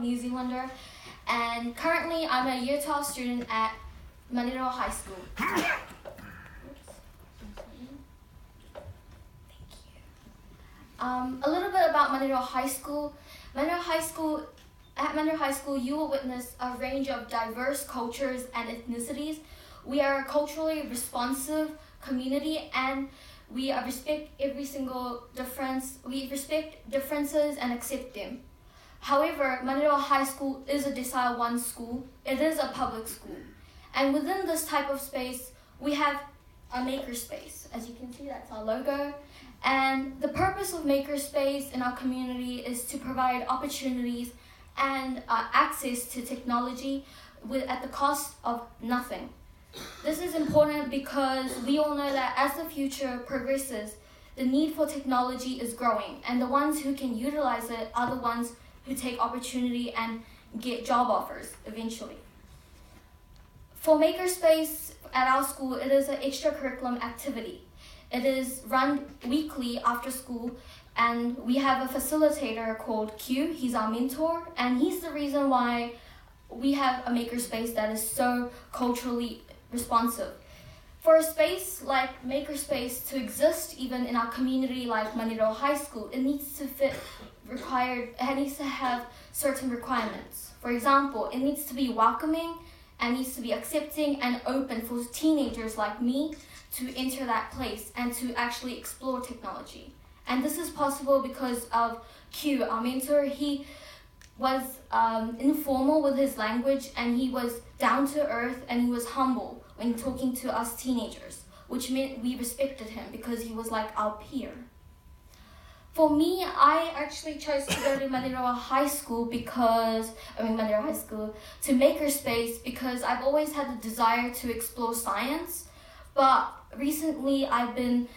New Zealander, and currently I'm a Year 12 student at Manero High School. Thank you. A little bit about Manero High School. At Manero High School, you will witness a range of diverse cultures and ethnicities. We are a culturally responsive community, and we respect every single difference. We respect differences and accept them. However, Manero High School is a Decile 1 school. It is a public school. And within this type of space, we have a makerspace. As you can see, that's our logo. And the purpose of makerspace in our community is to provide opportunities and access to technology at the cost of nothing. This is important because we all know that as the future progresses, the need for technology is growing, and the ones who can utilize it are the ones who take opportunity and get job offers eventually. For Makerspace at our school, it is an extracurriculum activity. It is run weekly after school, and we have a facilitator called Q. He's our mentor, and he's the reason why we have a makerspace that is so culturally responsive. For a space like Makerspace to exist even in our community like Manero High School, it needs to have certain requirements. For example, it needs to be welcoming and needs to be accepting and open for teenagers like me to enter that place and to actually explore technology. And this is possible because of Q, our mentor. He was informal with his language, and he was down to earth, and he was humble when talking to us teenagers, which meant we respected him because he was like our peer. For me, I actually chose to go to Manero High School to Makerspace because I've always had the desire to explore science, but recently I've been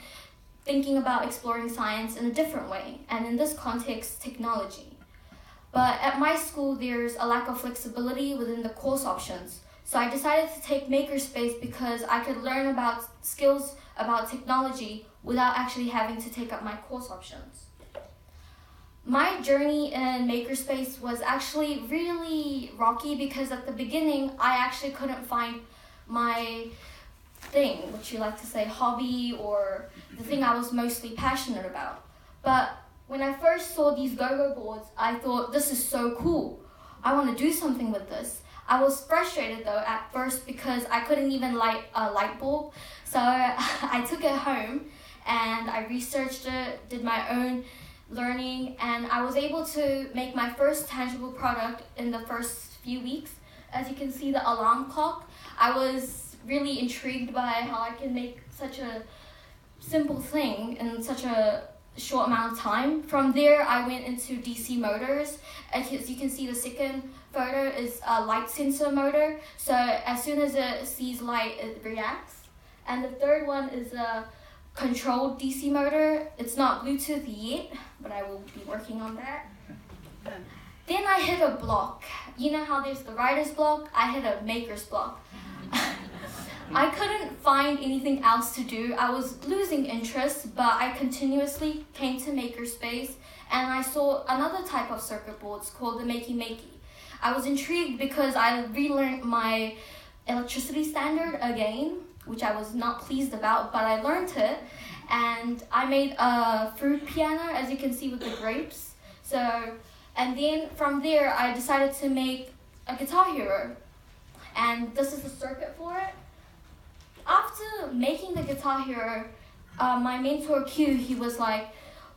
thinking about exploring science in a different way, and in this context, technology. But at my school, there's a lack of flexibility within the course options. So I decided to take Makerspace because I could learn about skills about technology without actually having to take up my course options. My journey in Makerspace was actually really rocky because at the beginning, I actually couldn't find my thing, what you like to say, hobby, or the thing I was mostly passionate about. But when I first saw these go-go boards, I thought, this is so cool. I want to do something with this. I was frustrated though at first because I couldn't even light a light bulb. So I took it home and I researched it, did my own learning, and I was able to make my first tangible product in the first few weeks. As you can see, the alarm clock. I was really intrigued by how I can make such a simple thing in such a short amount of time. From there, I went into DC motors. As you can see, the second photo is a light sensor motor. So as soon as it sees light, it reacts. And the third one is a controlled DC motor. It's not Bluetooth yet, but I will be working on that. Then I hit a block. You know how there's the writer's block? I hit a maker's block. I couldn't find anything else to do. I was losing interest, but I continuously came to Makerspace and I saw another type of circuit boards called the Makey. I was intrigued because I relearned my electricity standard again, which I was not pleased about, but I learned it, and I made a fruit piano, as you can see with the grapes. And then from there, I decided to make a Guitar Hero, and this is the circuit for it. After making the Guitar Hero, my mentor Q, he was like,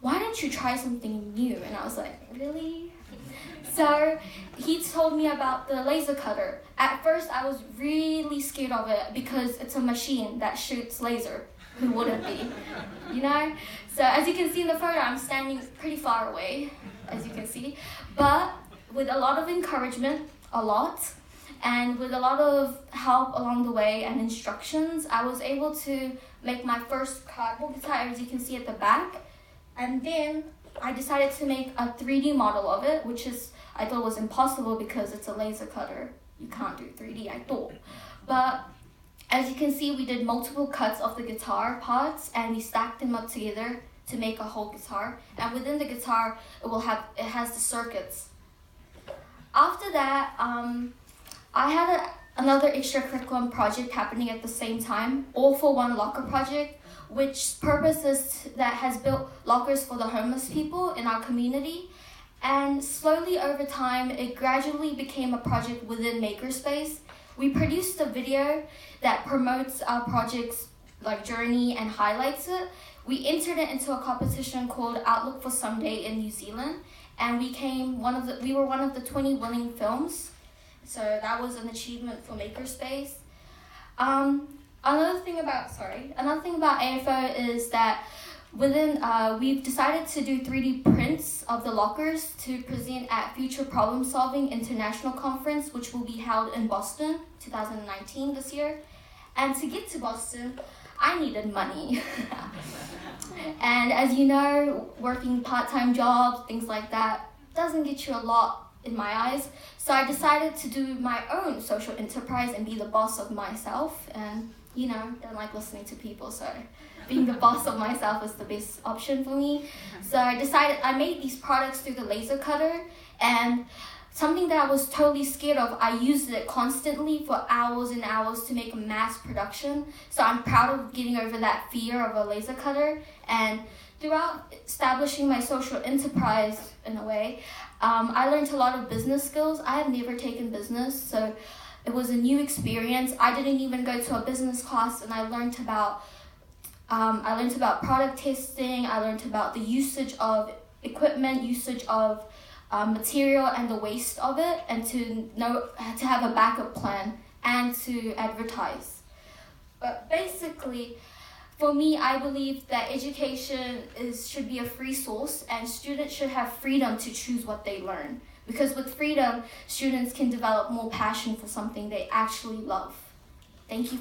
why don't you try something new? And I was like, really? So he told me about the laser cutter. At first, I was really scared of it because it's a machine that shoots laser. Who wouldn't be? You know? So as you can see in the photo, I'm standing pretty far away, as you can see. But with a lot of encouragement, and with a lot of help along the way and instructions, I was able to make my first cardboard guitar, as you can see at the back. And then I decided to make a 3D model of it, which I thought was impossible because it's a laser cutter. You can't do 3D, I thought. But as you can see, we did multiple cuts of the guitar parts and we stacked them up together to make a whole guitar. And within the guitar, it has the circuits. that, I had another extracurricular project happening at the same time, All for One Locker project, which purposes that has built lockers for the homeless people in our community. And slowly over time, it gradually became a project within Makerspace. We produced a video that promotes our project's journey and highlights it. We entered it into a competition called Outlook for Someday in New Zealand, and we were one of the 20 winning films. So that was an achievement for Makerspace. Another thing about AFO is that we've decided to do 3D prints of the lockers to present at Future Problem Solving International Conference, which will be held in Boston, 2019 this year. And to get to Boston, I needed money. And as you know, working part-time jobs, things like that, doesn't get you a lot in my eyes. So I decided to do my own social enterprise and be the boss of myself. And don't like listening to people, so being the boss of myself is the best option for me. So I made these products through the laser cutter, and something that I was totally scared of, I used it constantly for hours and hours to make a mass production. So I'm proud of getting over that fear of a laser cutter. And throughout establishing my social enterprise, in a way, I learned a lot of business skills. I have never taken business, so it was a new experience. I didn't even go to a business class, and I learned about product testing. I learned about the usage of equipment, usage of material, and the waste of it, and to have a backup plan and to advertise. But basically, for me, I believe that education should be a free source, and students should have freedom to choose what they learn. Because with freedom, students can develop more passion for something they actually love. Thank you.